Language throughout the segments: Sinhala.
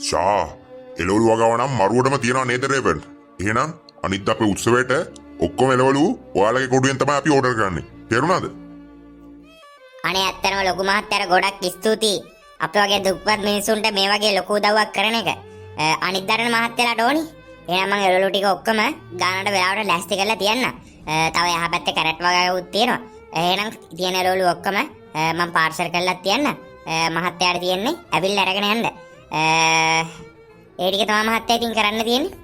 ෂා එළවලු වගාව නම් මරුවටම තියනවා නේද රේවන්? එහෙනම් අනිත් අපේ උත්සවයට ඔක්කොම එළවලු ඔයාලගේ කොටුවෙන් තමයි අපි ඕඩර් කරන්නේ. තේරුණාද? අනේ ඇත්තටම ලොකු මහත්තයාට ගොඩක් ස්තුතියි. අපි වගේ දුක්පත් මිනිසුන්ට මේ වගේ ලොකු උදව්වක් කරන එක. අනිත් දරන මහත්තයාට ඕනි. එහෙනම් මම එළවලු ටික ඔක්කොම ගානට වෙලාවට ලෑස්ති කරලා තියන්න. තව යහපැත්තේ කැරට් වගාවකුත් තියෙනවා. එහෙනම් තියෙන එළවලු ඔක්කොම මම පාර්සල් කරලා තියන්න. මහත්තයාට තියෙන්නේ ඇවිල්ලා අරගෙන යන්න. ඒ ටික තමයි මහත්තයා ඉතින් කරන්න තියෙන්නේ.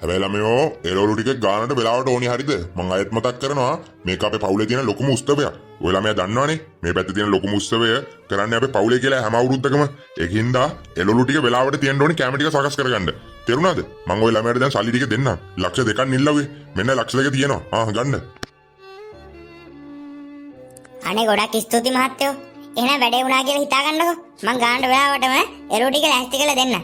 හැබැයි ළමයෝ එළවලු ටික ගානට වෙලාවට ඕනි හරිද? මම අයත් මතක් කරනවා මේක අපේ පවුලේ තියෙන ලොකුම උත්සවයක්. ඔය ළමයා දන්නවනේ මේ පැත්තේ තියෙන ලොකුම උත්සවය කරන්නේ අපේ පවුලේ කියලා හැම අවුරුද්දකම. ඒකින්ද එළවලු ටික වෙලාවට තියෙන්න ඕනි කැම ටික සකස් කරගන්න. තේරුණාද? මම ඔය ළමයාට දැන් සල්ලි ටික දෙන්නම්. ලක්ෂ 2ක් නිල්ලුවේ. මෙන්න ලක්ෂ 2 තියෙනවා. ගන්න. අනේ ගොඩක් ස්තුතියි මහත්තයෝ. එහෙනම් වැඩේ වුණා කියලා හිතා ගන්නකෝ. මං ගානට වෙලාවටම එළවලු ටික ලෑස්ති කරලා දෙන්න.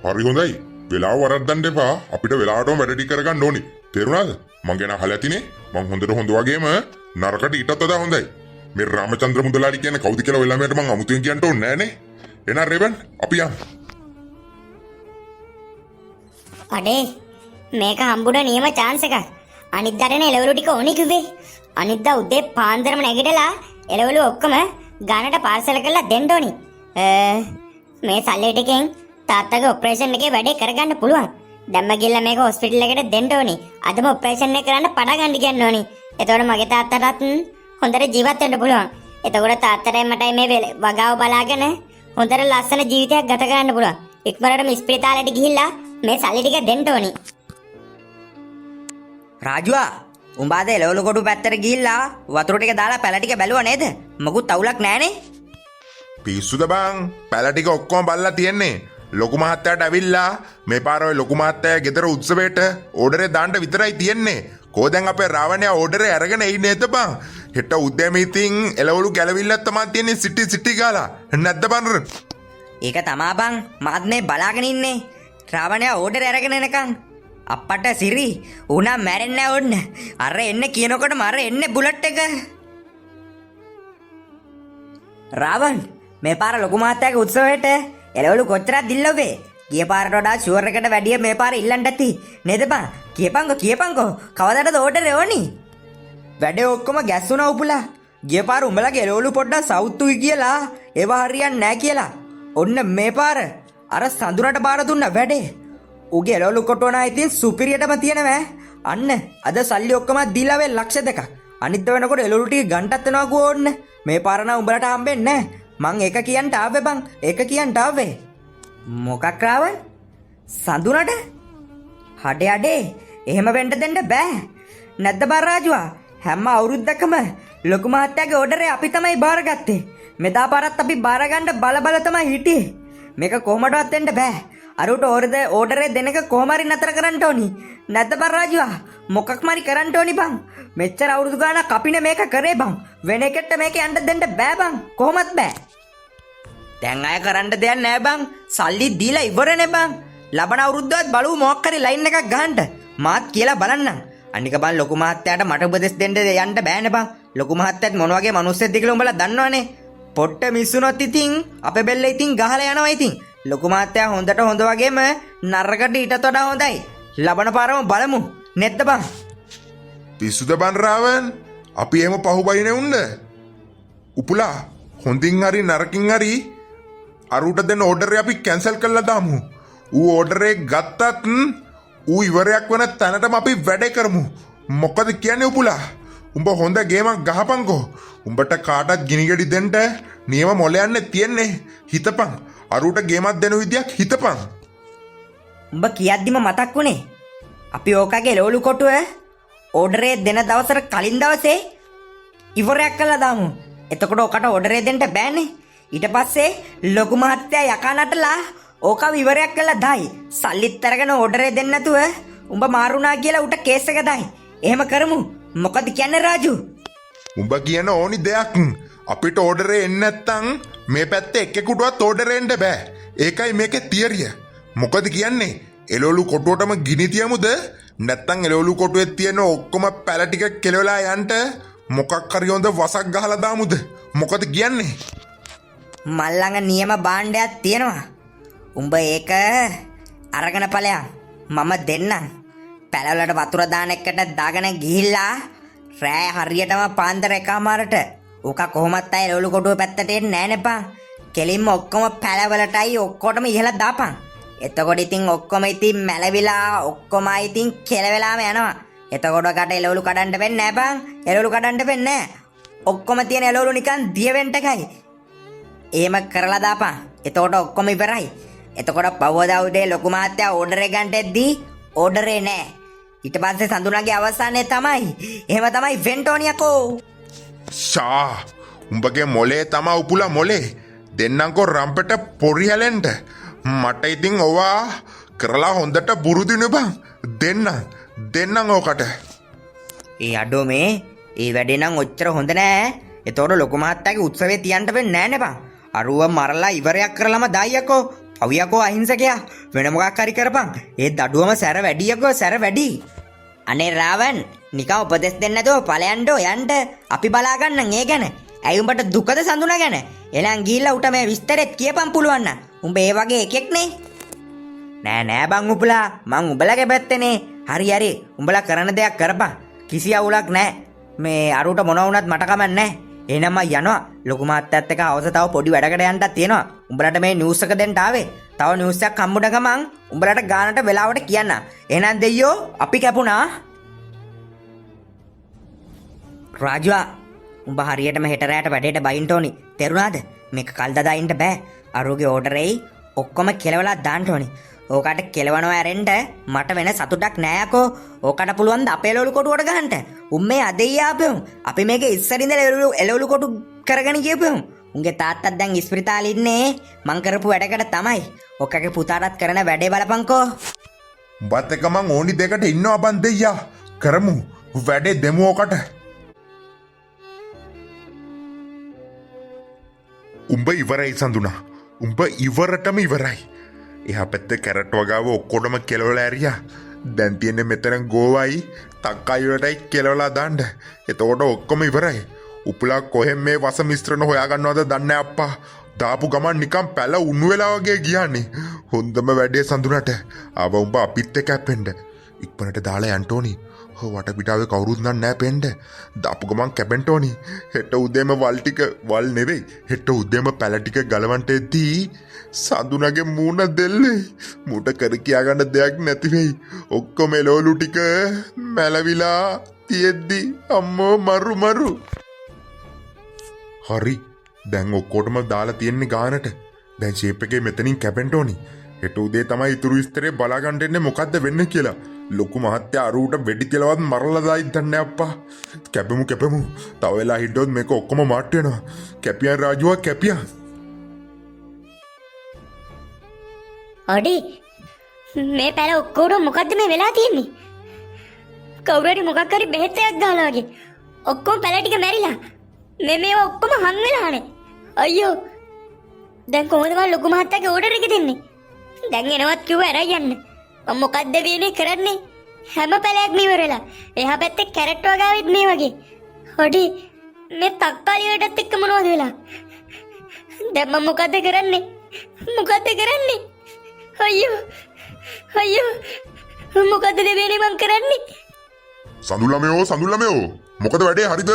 හරි හොඳයි. වෙලාව වරද්දන්න එපා. අපිට වෙලාවටම වැඩ ටික කරගන්න ඕනි. තේරුණාද? මං ගැන අහලා ඇතිනේ. මං හොඳට හොඳ වගේම නරකට ඊටත් වඩා හොඳයි. මේ රාමචන්ද්‍ර මුදලාලි කියන්නේ කවුද කියලා ඔය ළමයාට මං අමුතුවෙන් කියන්න ඕනේ නෑනේ. එහෙනම් රේවන් අපි යමු. අඩේ මේක හම්බුණ නියම chance එකක්. අනිද්දාටනේ එළවලු ටික ඕනේ කිව්වේ. අනිද්දා උදේ පාන්දරම නැගිටලා එළවලු ඔක්කොම ගානට පාර්සල් කරලා දෙන්න ඕනි. මේ සල්ලි ටිකෙන් තාත්තගේ ඔපරේෂන් එකේ වැඩේ කරගන්න පුළුවන්. දැම්ම ගිහලා මේක හොස්පිටල් එකට දෙන්න ඕනි. අදම ඔපරේෂන් එක කරන්න පණ ගන්න කියන්න ඕනි. එතකොට මගේ තාත්තටත් හොඳට ජීවත් වෙන්න පුළුවන්. එතකොට තාත්තටයි මටයි මේ වගාව බලාගෙන හොඳට ලස්සන ජීවිතයක් ගත කරන්න පුළුවන්. ඉක්මනටම ස්පිරිතාලෙට ගිහිල්ලා මේ සල්ලි ටික දෙන්න ඕනි. රාජුවා උඹ අද එළවලු කොටු පැත්තට ගිහිල්ලා වතුර ටික දාලා පැල ටික බැලුවා නේද? මොකුත් අවුලක් නැහනේ. පිස්සුද බං? පැල ටික ඔක්කොම බලලා තියෙන්නේ. ලොකු මහත්තයාට ඇවිල්ලා මේ පාර ඔය ලොකු මහත්තයා ගෙදර උත්සවයට ඕඩරේ දාන්න විතරයි තියෙන්නේ. කොහෙන්ද අපේ රාවණයා ඕඩරේ අරගෙන එන්නේ නේද බං? හෙට උදේම ඉතින් එළවලු ගැලවිල්ලක් තමයි තියෙන්නේ සිටි ගාලා. නැද්ද බං? ඒක තමා බං මාත් මේ බලාගෙන ඉන්නේ. රාවණයා ඕඩරේ අරගෙන එනකන් අප්පට සිරි උනා මැරෙන්නේ ඕන්න. අර එන්න කියනකොටම අර එන්නේ බුලට් එක. රාවණ මේ පාර ලොකු මහත්තයාගේ උත්සවයට එළවලු කොච්චරක් දිල්ලුවේ? ගිය පාරට වඩා ෂුවර් එකට වැඩිය මේ පාර ඉල්ලන්න ඇති නේද බං? කියපන්කෝ කවදාද ඕඩරේ ඕනි? වැඩේ ඔක්කොම ගැස්සුණා උපුලා. ගිය පාර උඹලගේ එළවලු පොඩ්ඩක් සවුත්තුයි කියලා ඒවා හරියන්නේ නැහැ කියලා. ඔන්න මේ පාර අර සඳුනට බාර දුන්න වැඩේ. උගේ එළවලු කොටුව නා ඉතින් සුපිරියටම තියෙනවා. අන්න අද සල්ලි ඔක්කොම දීලා වෙයි ලක්ෂ 2ක්. අනිත් වෙනකොට එළවලු ටික ගන්ටත් වෙනවා ගෝන්න. මේ පාර නා උඹලට හම්බෙන්නේ නැහැ. මං ඒක කියන්න ආවේ බං. ඒක කියන්න ආවේ. මොකක් රාවල්? සඳුනට? හඩේ එහෙම වෙන්න දෙන්න බෑ. නැද්ද බං රාජුවා? හැම අවුරුද්දකම ලොකු මහත්තයාගේ ඕඩරේ අපි තමයි බාරගත්තේ. මෙදා පාරත් අපි බාර ගන්න බල තමයි හිටියේ. මේක කොහොමඩවත් වෙන්න බෑ. අරුට ඕඩරේ දෙනක කොහොම හරි නතර කරන්න ඕනි. නැද්ද බං රාජුවා? මොකක්ම හරි කරන්න ඕනි බං. මෙච්චර අවුරුදු ගාණක් අපිනේ මේක කරේ බං. වෙන එකට මේක යන්න දෙන්න බෑ බං. කොහොමත් බෑ. දැන් අය කරන්න දෙයක් නෑ බං. සල්ලි දීලා ඉවරනේ බං. ලබන අවුරුද්දවත් බලමු මොකක් හරි ලයින් එකක් ගහන්න. මාත් කියලා බලන්නම්. අනික බං ලොකු මහත්තයාට මට උපදෙස් දෙන්න යන්න බෑනේ බං. ලොකු මහත්තයාත් මොන වගේ මිනිස්සෙක්ද කියලා උඹලා දන්නවනේ. පොට්ට මිස්සුනොත් ඉතින් අපේ බෙල්ල ඉතින් ගහලා යනවා ඉතින්. ලොකු මහත්තයා හොඳට හොඳ වගේම නරකට ඊටත් වඩා හොඳයි. ලබන පාරම බලමු. නැද්ද බං? පිස්සුද බං රාවන්? අපි එහෙම පහුබයිනේ උන්න. උපුලා හොඳින් හරි නරකින් හරි අරුට දෙන ඕඩරේ අපි කැන්සල් කරලා දාමු. ඌ ඕඩරේ ගත්තත් ඌ ඉවරයක් වෙන තැනටම අපි වැඩේ කරමු. මොකද කියන්නේ උපුලා? උඹ හොඳ ගේමක් ගහපන්කෝ. උඹට කාටත් ගිනිගෙඩි දෙන්න නියම මොළ යන්නේ තියෙන්නේ. හිතපන්. අරුට ගේමක් දෙන විදියක් හිතපන්. උඹ කියද්දිම මතක් වුණේ. අපි ඕකගේ එළවලු කොටුව ඕඩරේ දෙන දවසට කලින් දවසේ ඉවරයක් කළා දාමු. එතකොට ඔකට ඕඩරේ දෙන්න බෑනේ. ඊට පස්සේ ලොකු මහත්තයා යකා නටලා ඕකව ඉවරයක් කළා දායි. සල්ලිත් අරගෙන ඕඩරේ දෙන්න නැතුව උඹ මාරුණා කියලා උට කේස් එක දායි. එහෙම කරමු. මොකද කියන්නේ රාජු? උඹ කියන ඕනි දෙයක් අපිට ඕඩරේ එන්නේ නැත්තම් මේ පැත්තේ එක්කෙකුටවත් ඕඩරේ එන්න බෑ. ඒකයි මේකේ තියරිය. මොකද කියන්නේ? එළවලු කොටුවටම ගිනි තියමුද? නැත්තම් එළවලු කොටුවේ තියෙන ඔක්කොම පැල ටික කෙලවලා යන්න මොකක් හරි හොඳ වසක් ගහලා දාමුද? මොකද කියන්නේ? මල් ළඟ නියම භාණ්ඩයක් තියෙනවා. උඹ ඒක අරගෙන ඵලයන් මම දෙන්න පැලවලට වතුර දාන එකට දාගෙන ගිහිල්ලා රෑ හරියටම පාන්දර එකමාරට උක කොහොමත් අය එළවලු කොටුව පැත්තට එන්නේ නැහැ නේ. කෙලින්ම ඔක්කොම පැලවලටයි ඔක්කොටම ඉහලා දාපන්. එතකොට ඉතින් ඔක්කොම ඉතින් මැලවිලා ඔක්කොම ඉතින් කෙලවෙලාම යනවා. එතකොට කට එළවලු කඩන්න වෙන්නේ නැහැ එළවලු කඩන්න වෙන්නේ නැහැ. ඔක්කොම තියෙන එළවලු නිකන් දිය වෙන්න එකයි. එහෙම කරලා දාපන්. එතකොට ඔක්කොම ඉවරයි. එතකොට පවෝදා උදේ ලොකු මාත්‍යා ඕඩර් එක ගන්න එද්දී ඕඩරේ නැහැ. ඊට පස්සේ සඳුනාගේ අවසානයේ තමයි. එහෙම තමයි වෙන්න ඕනියකෝ. ෂා උඹගේ මොලේ තමා උපුලා මොලේ දෙන්නංකෝ රම්පට පොරි හැලෙන්ට මට ඉතින් ඔවා කරලා හොඳට බුරුදින බං දෙන්නම් ඕකට. ඒ අඩෝ මේ ඒ වැඩේ නම් ඔච්චර හොඳ නෑ. එතකොට ලොකු මහත්තයාගේ උත්සවයේ තියන්න වෙන්නේ නෑ නේ බං. අරුව මරලා ඉවරයක් කරලම දායියකෝ. පවියකෝ අහිංසකයා වෙන මොකක් හරි කරපන්. ඒ දඩුවම සැර වැඩියකෝ සැර වැඩි. අනේ රාවන් නිකන් උපදෙස් දෙන්න නැතුව ඵලයන්ඩෝ යන්න අපි බලා ගන්නම් ඒ ගැන. ඇයි උඹට දුකද සඳුනා ගැන? එලන් ගිහිල්ලා උට මේ විස්තරෙත් කියපන් පුළුවන් නම්. උඹ ඒ වගේ එකෙක් නේ. නෑ බං උඹලා මං උඹලගේ පැත්තේනේ. හරි උඹලා කරන දෙයක් කරපන්. කිසි අවුලක් නෑ. මේ අරුට මොන වුණත් මට කමක් නෑ. එහෙනම් මම යනවා. ලොකු මාත්තයත් එක්ක අවශ්‍ය තව පොඩි වැඩකට යන්නත් තියෙනවා. උඹලට මේ නිවුස් එක දෙන්න ආවේ. තව නිවුස් එකක් හම්බුන ගමන් උඹලට ගානට වෙලාවට කියන්න. එහෙනම් දෙයියෝ අපි කැපුණා. රාජුවා උඹ හරියටම හෙට රැට වැඩේට බයින්න ඕනි. තේරුණාද? මේක කල් දදා ඉන්න බෑ. අරුගේ ඕඩර් එකයි ඔක්කොම කෙලවලා දාන්න ඕනි. ඕකට කෙලවනවා ඇරෙන්න මට වෙන සතුටක් නෑ යකෝ. ඕකට පුළුවන් ද අපේ එළවලු කොටුවට ගහන්න. උම්මේ අදෙයි ආපෙමු. අපි මේක ඉස්සරින්ද එළවලු කොටු කරගෙන ගියපෙමු. උන්ගේ තාත්තත් දැන් ඉස්පිරිතාලේ ඉන්නේ. මං කරපු වැඩකට තමයි. ඔක්කගේ පුතාටත් කරන වැඩේ බලපන්කෝ. උඹත් එක්ක මං ඕනි දෙකට ඉන්නවා බන් දෙයියා. කරමු වැඩේ දෙමු ඕකට. උඹ ඉවරයි සඳුනා. උඹ ඉවරටම ඉවරයි. එහා පැත්තේ කැරට් වගාව ඔක්කොටම කෙලවලා ඇරියා. දැන් තියෙන්නේ මෙතන ගෝවයි තක්කයි වලටයි කෙලවලා දාන්න. එතකොට ඔක්කොම ඉවරයි. උපුලා කොහෙන් මේ වස මිශ්‍රණ හොයා ගන්නවද දන්නේ අප්පා. දාපු ගමන් නිකන් පැල උණු වෙලා වගේ ගියානේ. හොඳම වැඩේ සඳුනට. ආව උඹ අපිත් එක්ක ඇපෙන්න. ඉක්මනට දාලා යන්න ඕනි. වට පිටාවේ කවුරුත් නැහැ පෙන්න. දාපු ගමන් කැපෙන්න ඕනි. හෙට උදේම වල් නෙවෙයි. හෙට උදේම පැල ටික ගලවන්න එද්දී සඳුනගේ මූණ දෙල්ලේ. මූට කර කියා ගන්න දෙයක් නැති වෙයි. ඔක්කොම එළවලු ටික මැලවිලා තියෙද්දි අම්මෝ මරු. හරි. දැන් ඔක්කොටම දාලා තියෙන්නේ ගානට. දැන් ෂේප් එකේ මෙතනින් කැපෙන්න ඕනි. හෙට උදේ තමයි ඉතුරු විස්තරේ බලා ගන්න දෙන්නේ මොකද්ද වෙන්නේ කියලා. ලොකු මහත්තයා අරුවට වෙඩි තියලවත් මරලා දායිද නැහැ අප්පා. කැපෙමු. තව වෙලා හිටියොත් මේක ඔක්කොම මාට් වෙනවා. කැපියන් රාජුවා කැපියන්. අඩි මේ පැල ඔක්කොම මොකද්ද මේ වෙලා තියෙන්නේ? කවුරු හරි මොකක් හරි බෙහෙත් එකක් ගහලා වගේ. ඔක්කොම පැල ටික මැරිලා. මේවා ඔක්කොම හම් වෙලානේ. අයියෝ. දැන් කොහොමද මම ලොකු මහත්තයාගේ ඕඩර් එක දෙන්නේ? දැන් එනවත් කිව්ව ඇරයි යන්න. මම මොකද්ද වෙන්නේ කරන්නේ? හැම පැලයක්ම ඉවර වෙලා. එහා පැත්තේ කැරට් වගාවෙත් මේ වගේ. අඩි මේ තක්කාලි වලටත් එක්ක මොනවද වෙලා? දැන් මම මොකද්ද කරන්නේ? අයියෝ මොකද්ද දෙවියනේ මං කරන්නේ? සඳුල්ලමයෝ මොකද වැඩේ හරිද?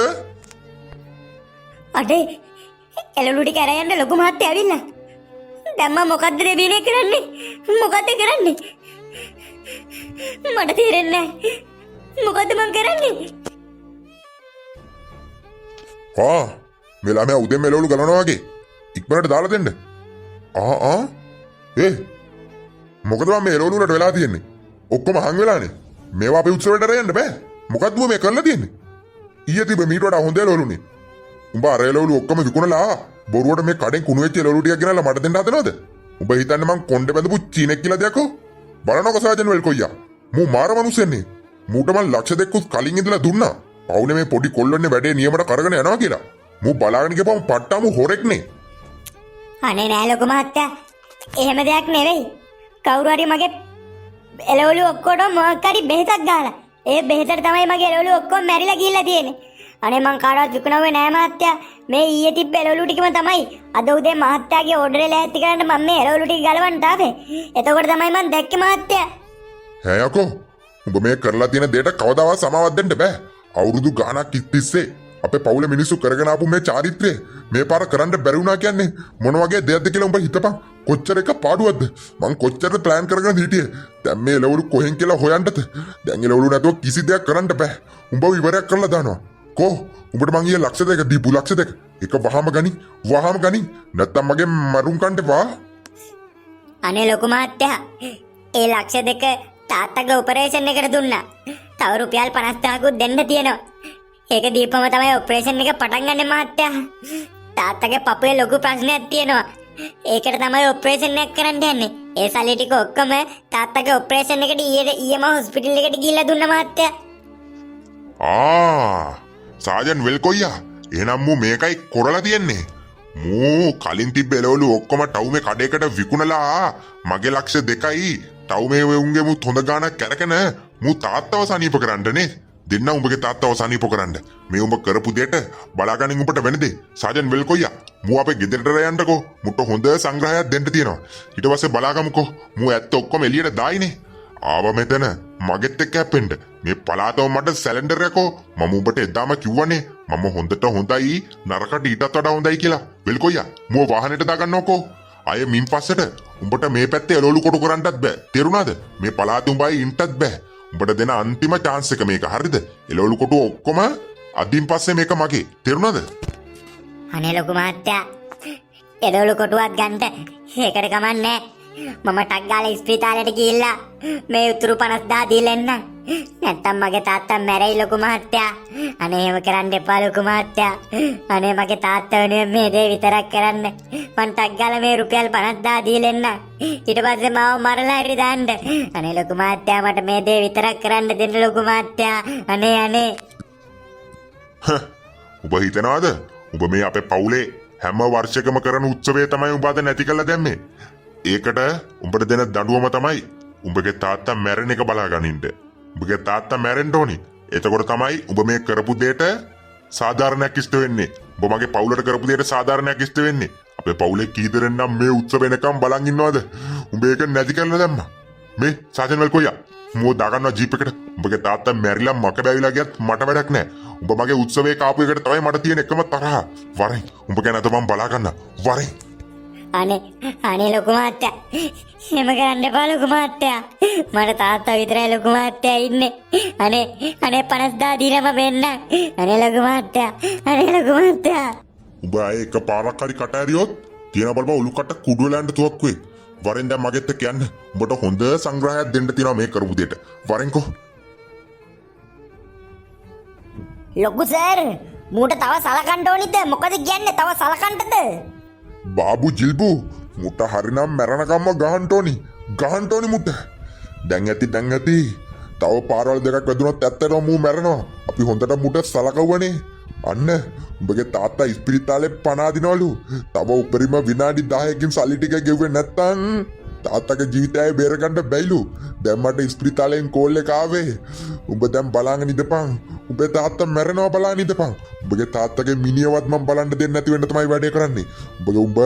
අඩේ එළවලු ටික අරන් යන්න ලොකු මහත්තයා ඇවිල්ලා. දැන් මම මොකද්ද දෙවියනේ කරන්නේ? මට තේරෙන්නේ නැහැ. මොකද්ද මං කරන්නේ? මේ ළමයා උදේම එළවලු ගලනවා වගේ. ඉක්මනට දාලා දෙන්න. මොකද මේ එළවලු වලට වෙලා තියෙන්නේ? ඔක්කොම හං වෙලානේ. මේවා අපේ උත්සවයට රැඳෙන්න බෑ. මොකද්ද මේ කරලා තියෙන්නේ? ඊයේ තිබ්බ මීට වඩා හොඳ එළවලුනේ. උඹ අර එළවලු ඔක්කොම විකුණලා බොරුවට මේ කඩෙන් කුණු වෙච්ච එළවලු ටිකක් ගෙනල්ලා මට දෙන්න හදනවද? උඹ හිතන්නේ මං කොණ්ඩේ බඳපු චීනෙක් කියලා දෙයක්ෝ? බලනකො සාජන් වෙල් කොයියා. මූ මාර මිනිස්සෙන්නේ. මූට මං ලක්ෂ දෙකකුත් කලින් ඉඳලා දුන්නා. පවුනේ මේ පොඩි කොල්ලොන්නේ වැඩේ නියමට කරගෙන යනවා කියලා. මූ බලාගෙන ගිහපම පට්ටාමු හොරෙක්නේ. අනේ නෑ ලොකු මහත්තයා. එහෙම දෙයක් නෙවෙයි. කවුරු හරි මගේ එළවලු ඔක්කොටම මොකක් හරි බෙහෙතක් ගහලා. ඒ බෙහෙතට තමයි මගේ එළවලු ඔක්කොම මැරිලා ගිහිල්ලා තියෙන්නේ. අනේ මං කාටවත් විකුණුවේ නෑ මහත්තයා. මේ ඊයේ තිබ්බ එළවලු ටිකම තමයි අද උදේ මහත්තයාගේ ඕඩරේ ලෑස්ති කරන්න මම මේ එළවලු ටික ගලවන්න ආවේ. එතකොට තමයි මං දැක්කේ මහත්තයා. හැ යකෝ උඹ මේ කරලා තියෙන දෙයට කවදාවත් සමාවක් දෙන්න බෑ. අවුරුදු ගාණක් තිස්සේ අපේ පවුලේ මිනිස්සු කරගෙන ආපු මේ චාරිත්‍රය මේ පාර කරන්න බැරි වුණා කියන්නේ මොන වගේ දෙයක්ද කියලා උඹ හිතපන්. කොච්චර එක පාඩුවක්ද? මං කොච්චර ප්ලෑන් කරගෙන හිටියේ. දැන් මේ එළවලු කොහෙන් කියලා හොයන්නද? දැන් එළවලු නැතුව කිසි දෙයක් කරන්න බෑ. උඹ ඉවරයක් කරලා දානවා. කෝ උඹට මං ඊයේ ලක්ෂ දෙක දීපු ලක්ෂ දෙක එක වහම ගනි නැත්තම් මගේ මරුන් කන්ට වා. අනේ ලොකු මහත්තයා ඒ ලක්ෂ දෙක තාත්තගේ ඔපරේෂන් එකට දුන්නා. තව රුපියල් 50000කුත් දෙන්න තියෙනවා. ඒක දීපම තමයි ඔපරේෂන් එක පටන් ගන්න මහත්තයා. තාත්තගේ පපුවේ ලොකු ප්‍රශ්නයක් තියෙනවා. ඒකට තමයි ඔපරේෂන් එක කරන්න යන්නේ. ඒ සල්ලි ටික ඔක්කොම තාත්තගේ ඔපරේෂන් එකට ඊයේම හොස්පිටල් එකට ගිහිල්ලා දුන්නා මහත්තයා. සාජන් වෙල්කොයියා එහෙනම් මූ මේකයි කොරලා තියෙන්නේ. මූ කලින් තිබ්බ එළවලු ඔක්කොම ටවුමේ කඩේකට විකුණලා මගේ ලක්ෂ 2යි ටවුමේ උන්ගේ මුත් හොඳ ගාණක් කරගෙන මූ තාත්තව සනීප කරන්නනේ. දෙන්න උඹගේ තාත්තව සනීප කරන්න. මේ උඹ කරපු දෙයට බලාගනින් උඹට වෙනදේ. සාජන් වෙල්කොයියා මූ අපේ ගෙදරට යන්නකෝ. මුට හොඳ සංග්‍රහයක් දෙන්න තියෙනවා. ඊට පස්සේ බලාගමුකෝ. මූ ඇත්ත ඔක්කොම එළියට දායිනේ. ආව මෙතන මගෙත් එක්ක හැපෙන්න. මේ පලාතව මට සැලෙන්ඩර් එකෝ. මම උඹට එදාම කිව්වනේ මම හොඳට හොඳයි නරකට ඊටත් වඩා හොඳයි කියලා. වෙල්කොයියා මුව වාහනේට දාගන්නවකෝ. අය මින් පස්සට උඹට මේ පැත්තේ එළවලු කොටු කරන්නත් බෑ. තේරුණාද? මේ පලාතේ උඹයි ඉන්නත් බෑ. උඹට දෙන අන්තිම chance එක මේක. හරිද? එළවලු කොටු ඔක්කොම අදින් පස්සේ මේක මගේ. තේරුණාද? අනේ ලොකු මහත්තයා එළවලු කොටුවක් ගන්නට ඒකට කමන්නේ. මම ටක් ගාලා ස්පිතාලෙට ගිහිල්ලා මේ උතුරු 50000 දීලා එන්න. නැත්තම් මගේ තාත්තා මැරෙයි ලොකු මහත්තයා. අනේ එහෙම කරන්න එපා ලොකු මහත්තයා. අනේ මගේ තාත්තා වෙනුවෙන් මේ දේ විතරක් කරන්න. මං ටක් ගාලා මේ රුපියල් 50000 දීලා එන්න. ඊට පස්සේ මාව මරලා හරි දාන්න. අනේ ලොකු මහත්තයා මට මේ දේ විතරක් කරන්න දෙන්න ලොකු මහත්තයා. අනේ උඹ හිතනවාද? උඹ මේ අපේ පවුලේ හැම වර්ෂයකම කරන උත්සවය තමයි උඹ අද නැති කළා දැම්මේ. ඒකට උඹට දෙන දඬුවම තමයි උඹගේ තාත්තා මැරෙන එක බලාගනින්න. උඹගේ තාත්තා මැරෙන්න ඕනි. එතකොට තමයි උඹ මේ කරපු දෙයට සාධාරණයක් ඉෂ්ට වෙන්නේ. උඹ මගේ පවුලට කරපු දෙයට සාධාරණයක් ඉෂ්ට වෙන්නේ. අපේ පවුලේ කී දෙනෙක් මේ උත්සව වෙනකම් බලන් ඉන්නවද? උඹ ඒක නැති කරලා දැම්මා. මේ සාජන් වෙල්කොයියා මෝ දාගන්නවා ජීප් එකට. උඹගේ තාත්තා මැරිලා මක බැවිලා ගියත් මට වැඩක් නැහැ. උඹ මගේ උත්සවයේ කාපු එකට තමයි මට තියෙන එකම තරහ. වරෙන් උඹ ගැන අත මම බලා ගන්න. වරෙන් අනේ ලොකු මහත්තයා එහෙම කරන්න එපා ලොකු මහත්තයා. මට තාත්තා විතරයි ලොකු මහත්තයා ඉන්නේ. අනේ 50000 දීලාම වෙන්න. අනේ ලොකු මහත්තයා. උඹ ආයේ එක පාරක් හරි කට ඇරියොත් තියෙන බලපන් උළුකට කුඩු වෙලා යන්න තුවක්කුවේ. වරෙන් දැන් මගෙත් එක්ක යන්න. උඹට හොඳ සංග්‍රහයක් දෙන්න තියෙනවා මේ කරපු දෙයට. වරෙන්කෝ. ලොකු සර් මූට තව සලකන්න ඕනිද? මොකද කියන්නේ තව සලකන්නද? බාබු ජිල්බු මුට හරිනම් මැරණකම්ම ගහන්න ඕනි මුට. දැන් ඇති තව පාරවල් දෙකක් වැදුනොත් ඇත්තටම මූ මැරෙනවා. අපි හොඳට මුට සලකවනේ. අන්න උඹගේ තාත්තා ඉස්පිරිතාලේ පණ අදිනවලු. තව උපරිම විනාඩි 10කින් සල්ලි ටික ගෙව්වේ නැත්තම් තාත්තගේ ජීවිතය බේරගන්න බැයිලු. දැන් මට ඉස්පිරිතාලෙන් කෝල් එක ආවේ. උඹ දැන් බලාගෙන ඉඳපන්. උඹේ තාත්තා මැරෙනවා බලාගෙන ඉඳපන්. උඹගේ තාත්තගේ මිනිහවත් මම බලන්න දෙන්නේ නැති වෙන්න තමයි වැඩේ කරන්නේ. උඹ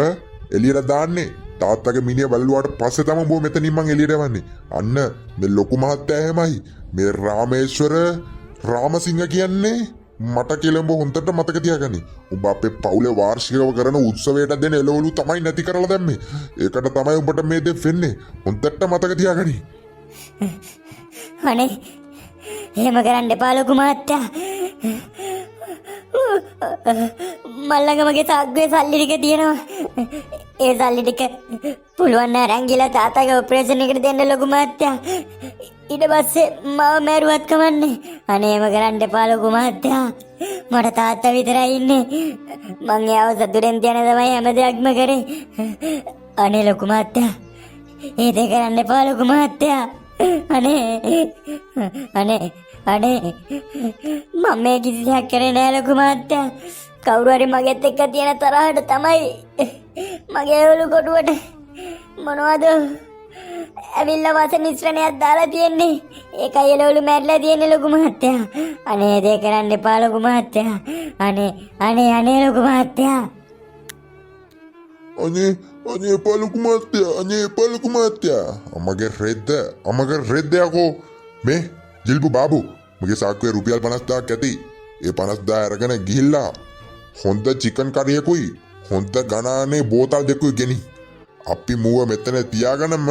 එළියට දාන්නේ. තාත්තගේ මිනිහ බලුවාට පස්සේ තමයි උඹ මෙතනින් මං එළියට යවන්නේ. අන්න මේ ලොකු මහත්තයා එහෙමයි. මේ රාමේශ්වර රාමසිංහ කියන්නේ මට කියලා උඹ හොන්දට මතක තියාගනි. උඹ අපේ පවුලේ වාර්ෂිකව කරන උත්සවයට දෙන එළවලු තමයි නැති කරලා දැම්මේ. ඒකට තමයි උඹට මේ දේ වෙන්නේ. හොන්දට මතක තියාගනි. අනේ එහෙම කරන්න එපා ලොකු මහත්තයා. මල්ලඟ මගේ තාග්ගේ සල්ලි ටික තියෙනවා. ඒ සල්ලි ටික පුළුවන් නම් අරන් ගිහලා තාත්තගේ ඔපරේෂන් එකට දෙන්න ලොකු මහත්තයා. ඊට පස්සේ මාව මැරුවත් කමන්නේ. අනේ එහෙම කරන්න එපා ලොකු මහත්තයා. මට තාත්තා විතරයි ඉන්නේ. මං එයාව සතුටෙන් තියන තමයි හැම දෙයක්ම කරේ. අනේ ලොකු මහත්තයා ඒ දෙක කරන්න එපා ලොකු මහත්තයා. අනේ මම මේ කිසි දෙයක් කරේ නෑ ලොකු මහත්තයා. කවුරු හරි මගෙත් එක්ක තියෙන තරහට තමයි මගේ ඔලු කොටුවට මොනවද ඇවිල්ලා වස මිශ්‍රණයක් දාලා තියෙන්නේ. ඒකයි එළවලු මැරිලා තියෙන්නේ ලොකු මහත්තයා. අනේ දේ කරන්න එපා ලොකු මහත්තයා. අනේ ලොකු මහත්තයා. අනේ පලුකු මාත්‍යා අමගේ රෙද්ද යකෝ මේ ජිල්පු බාබු මගේ සාක්කුවේ රුපියල් 50,000ක් ඇති ඒ 50,000 අරගෙන ගිහිල්ලා හොඳ චිකන් කරියකුයි හොඳ ගණානේ බෝතල් දෙකකුයි ගෙනි අපි මුව මෙතන තියාගෙනම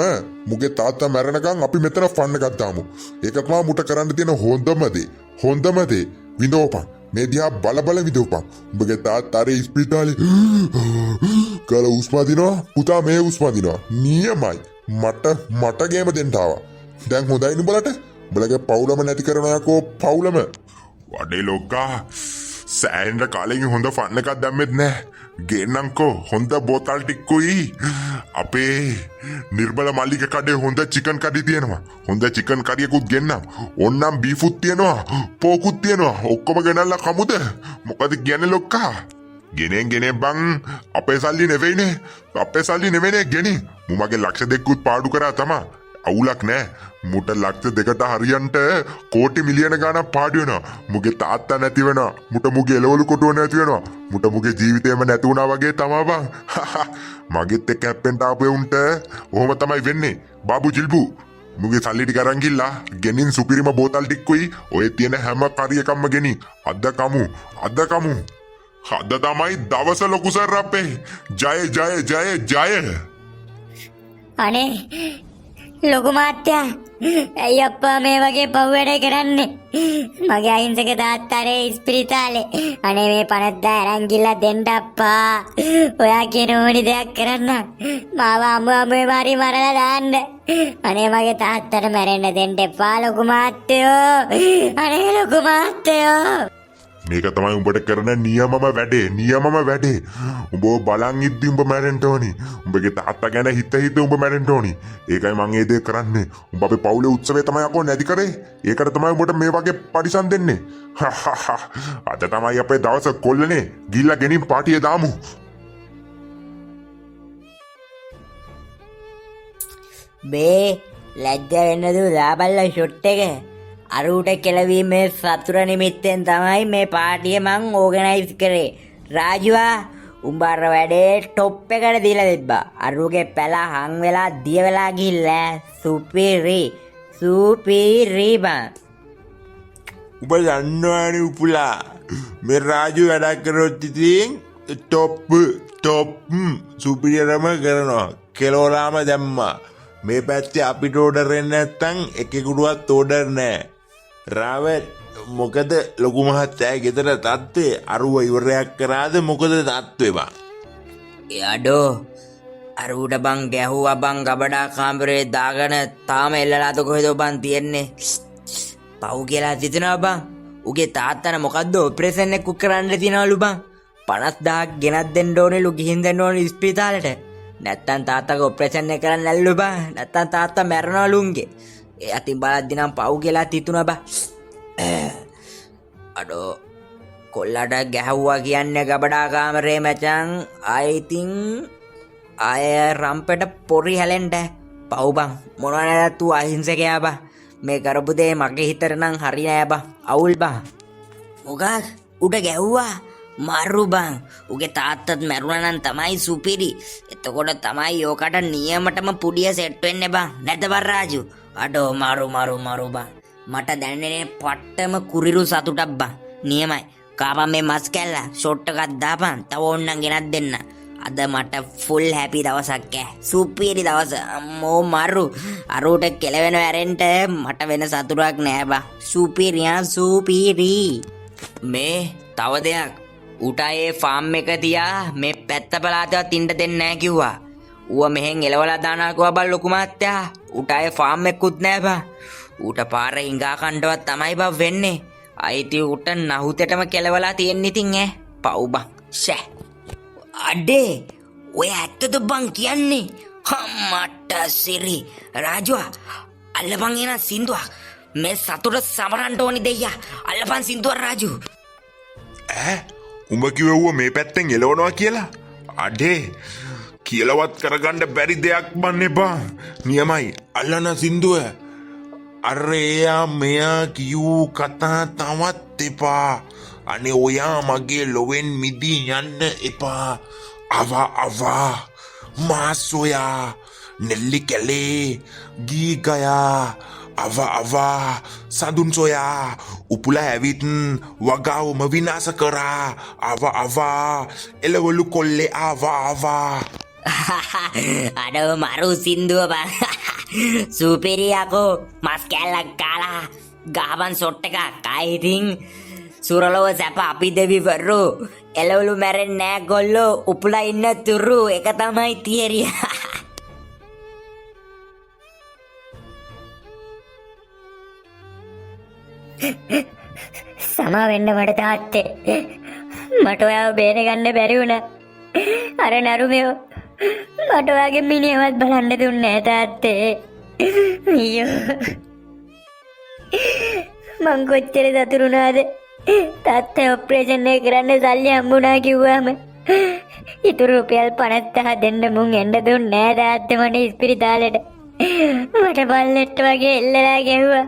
මුගේ තාත්තා මැරෙනකන් අපි මෙතන ෆන් එකක් දාමු ඒක තමයි මුට කරන්න තියෙන හොඳම දේ විඳෝපන් මේ දිහා බල විඳෝපන් උඹගේ තාත්තා ආරේ ඉස්පිරිතාලේ කල උස්පදිනවා පුතා මේ උස්පදිනවා නියමයි මට ගේම දෙන්න ආවා දැන් හොඳයි නුඹලට උඹලගේ පවුලම නැති කරනවා යකෝ පවුලම වඩේ ලොක්කා සෑහෙන කාලෙකින් හොඳ ෆන් එකක් දැම්මෙත් නෑ ගේන්නම්කෝ හොඳ බෝතල් ටිකකුයි අපේ නිර්මල මල්ලික කඩේ හොඳ චිකන් කඩි තියෙනවා හොඳ චිකන් කරියකුත් ගෙන්නම් ඕන්නම් බීෆුත් තියෙනවා පෝකුත් තියෙනවා ඔක්කොම ගෙනල්ලා කමුද මොකද කියන්නේ ලොක්කා ගෙනෙන් බං අපේ සල්ලි නෙවෙයිනේ ගෙනි මුමගේ ලක්ෂ දෙකකුත් පාඩු කරා තමා අවුලක් නෑ මුට ලක්ෂ දෙකට හරියන්ට කෝටි මිලියන ගානක් පාඩු වෙනවා මුගේ තාත්තා නැති වෙනවා මුට මුගේ එළවලු කොටුව නැති වෙනවා මුට මුගේ ජීවිතේම නැති වුණා වගේ තමා බං මගෙත් එක්ක හැප්පෙන්න ආපේ උන්ට ඔහොම තමයි වෙන්නේ බාබු ජිල්බු මුගේ සල්ලි ටික අරන් ගිල්ලා ගෙනින් සුපිරිම බෝතල් ටිකකුයි ඔය තියෙන හැම කරියකම්ම ගෙනි අද කමු අද තමයි දවස ලොකු සර් අපේ ජය අනේ ලොකු මහත්තයා ඇයි අප්පා මේ වගේ පව් වැඩ කරන්නේ මගේ අහිංසක තාත්තාරේ ඉස්පිරිතාලේ අනේ මේ 50,000 අරන් ගිහලා දෙන්න අප්පා ඔයා කියන ඕනි දෙයක් කරන්න මාව අමුවේ මාරි මරලා දාන්න අනේ මගේ තාත්තට මැරෙන්න දෙන්න එපා ලොකු මහත්තයෝ අනේ ලොකු මහත්තයෝ මේක තමයි උඹට කරන නියමම වැඩේ උඹ බලන් ඉද්දි උඹ මැරෙන්න ඕනි උඹගේ තාත්තා ගැන හිත උඹ මැරෙන්න ඕනි ඒකයි මං ඒ දේ කරන්නේ උඹ අපේ පවුලේ උත්සවය තමයි අකෝ නැති කරේ ඒකට තමයි උඹට මේ වගේ පරිසම් දෙන්නේ අද තමයි අපේ දවස කොල්ලනේ ගිල්ලා ගෙනින් පාටිය දාමු බේ ලැජ්ජ වෙන්න දු ලාබල්ලා ෂොට් එක අරුට කෙලවීමේ සතුර නිමිත්තෙන් තමයි මේ පාටිය මං ඕගනයිස් කරේ රාජුවා උඹර වැඩේ ටොප් එකට දීලා තිබ්බා අරුගේ පැල හං වෙලා දිය වෙලා ගිහිල්ලා සුපිරි බං උඹ දන්නවනේ උපුලා මේ රාජු වැඩක් කරොත් ඉතින් ටොප් සුපිරියරම කරනවා කෙලෝරාම දැම්මා මේ පැත්තේ අපිට ඕඩර් එන්නේ නැත්තම් එකෙකුටවත් ඕඩර් නැහැ රාවට් මොකද ලොකු මහත්තයා ගෙදර තත්ත්වේ අරුව ඉවරයක් කරාද මොකද තත්ත්වේ බං යඩෝ අරුට බං ගැහුවා බං ගබඩා කාමරේ දාගෙන තාම එල්ලලාද කොහෙද බං තියෙන්නේ පව් කියලා හිතනවා බං උගේ තාත්තට මොකද්ද ඔපරේෂන් එකක් කරන්න තියනවලු බං 50,000ක් ගෙනත් දෙන්න ඕනෙලු ගිහින් දෙන්න ඕනේ ඉස්පිරිතාලෙට නැත්තම් තාත්තගේ ඔපරේෂන් එක කරන්න ඇල්ලු බං නැත්තම් තාත්තා මැරෙනවලු උන්ගේ ඒ අතින් බලද්දි නම් පව් කියලා තිතුණා බං අඩෝ කොල්ලට ගැහුවා කියන්නේ ගබඩා කාමරේ මචං ආයිතින් ආය රම්පෙට පොරි හැලෙන්න පව් බං මොනවා නැද තු අහිංසකයා බං මේ කරපු දේ මගේ හිතට නම් හරි නෑ බං අවුල් බං මොකක් උඩ ගැහුවා මරු බං උගේ තාත්තත් මැරුණා නම් තමයි සුපිරි එතකොට තමයි යෝකට නියමටම පුඩිය සෙට් වෙන්නේ බං නැද බං රාජු අඩෝ මරු බං මට දැනෙන්නේ පට්ටම කුරිරු සතුටක් බං නියමයි කාපන් මේ මස් කැල්ල ෂොට් එකක් දාපන් තව ඕන්නම් ගෙනත් දෙන්න අද මට ෆුල් හැපි දවසක් සුපිරි දවස අම්මෝ මරු අරුට කෙලවෙන වැරෙන්ට මට වෙන සතුටක් නෑ බං සුපිරි මේ තව දෙයක් උටයේ ෆාම් එක තියා මේ පැත්ත පළාතවත් ඉන්න දෙන්නේ නැහැ කිව්වා. ඌව මෙහෙන් එලවලා දානවා කිව්වා බං ලොකු මහත්තයා. උටයේ ෆාම් එකකුත් නැහැ බං. ඌට පාරේ හිඟා කණ්ඩවත් තමයි බං වෙන්නේ. අයිති උට නහුතෙටම කෙලවලා තියෙන ඉතින් පව් බං. ෂෑ. අඩේ ඔය ඇත්තද බං කියන්නේ? මට සිරි රාජුවා අල්ලපන් එන සින්දුවක්. මේ සතුට සමරන්න ඕනි දෙයියා. අල්ලපන් සින්දුවක් රාජු. උඹ කිව්ව මේ පැත්තෙන් එලවනවා කියලා අඩේ කියලාවත් කරගන්න බැරි දෙයක් බන්නේ බං නියමයි අල්ලන සින්දුව අර එයා මෙයා කියූ කතා තවත් එපා. අනේ ඔයා මගේ ලොවෙන් මිදී යන්න එපා. අවා මාස් සොයා නෙල්ලි කැලේ ගී ගයා අවා සඳුන් සොයා උපුලා ඇවිත් වගාවම විනාශ කරා. අවා එළවලු කොල්ලේ අවා අඩව මරු සින්දුව බං සුපිරියකෝ මස් කැල්ලක් කාලා ගහබන් සොට් එකක් අයිතින් සුරලොව සැප අපි දෙවිවරු එළවලු මැරෙන්නේ නෑ ගොල්ලෝ උපුලා ඉන්න තුරු එක තමයි තියරිය සමා වෙන්න මට තාත්තේ. මට ඔයාව බේරගන්න බැරි වුණා. අර නරුමයෝ මට ඔයාගේ මිනිහවත් බලන්න දුන්නේ නැහැ තාත්තේ. අයියෝ. මං කොච්චර සතුටුුණාද? තාත්තා ඔපරේෂන් එක කරන්න සල්ලි හම්බුණා කිව්වම ඉතුරු රුපියල් 50,000 දෙන්න මුන් එන්න දුන්නේ නැහැ තාත්තේ මට ඉස්පිරිතාලෙට. මට බල්ලෙට්ට වගේ එල්ලලා ගැහුවා.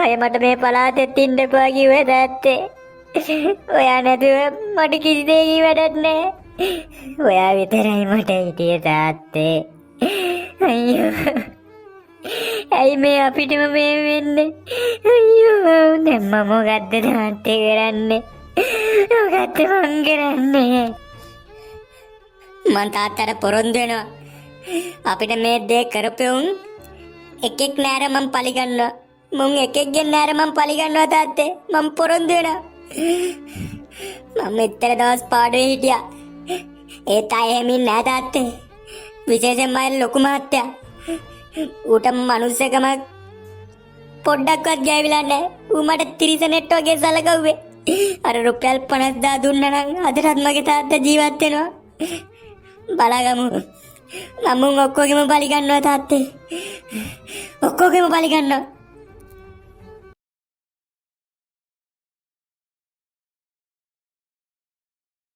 අය මට මේ පලාතෙත් ඉන්න එපා කිව්වේ තාත්තේ. ඔයා නැතුව මට කිසි දෙයකින් වැඩක් නැහැ. ඔයා විතරයි මට හිටියේ තාත්තේ. අයියෝ. ඇයි මේ අපිටම මේ වෙන්නේ? අයියෝ දැන් මම මොකද්ද තාත්තේ කරන්නේ? මොකද්ද මං කරන්නේ? මං තාත්තට පොරොන්දු වෙනවා. අපිට මේ දේ කරපෙවුන් එකෙක් නෑර මං පලිගන්නවා. මුන් එකෙක්ගෙන් නෑර මං පලිගන්නවා තාත්තේ. මං පොරොන්දු වෙනවා. මම මෙච්චර දවස් පාඩුවේ හිටියා. ඒත් අය එහෙමින් නෑ තාත්තේ. විශේෂයෙන්ම අය ලොකු මහත්තයා. ඌට මනුස්සකම පොඩ්ඩක්වත් ගෑවිලා නෑ. ඌ මට තිරිසනෙට් වගේ සලකව්වේ. අර රුපියල් 50,000 දුන්නා නම් අදටත් මගේ තාත්තා ජීවත් වෙනවා. බලාගමු. මම ඔක්කොගෙම බලි ගන්නවා තාත්තේ. ඔක්කොගෙම බලි ගන්නවා.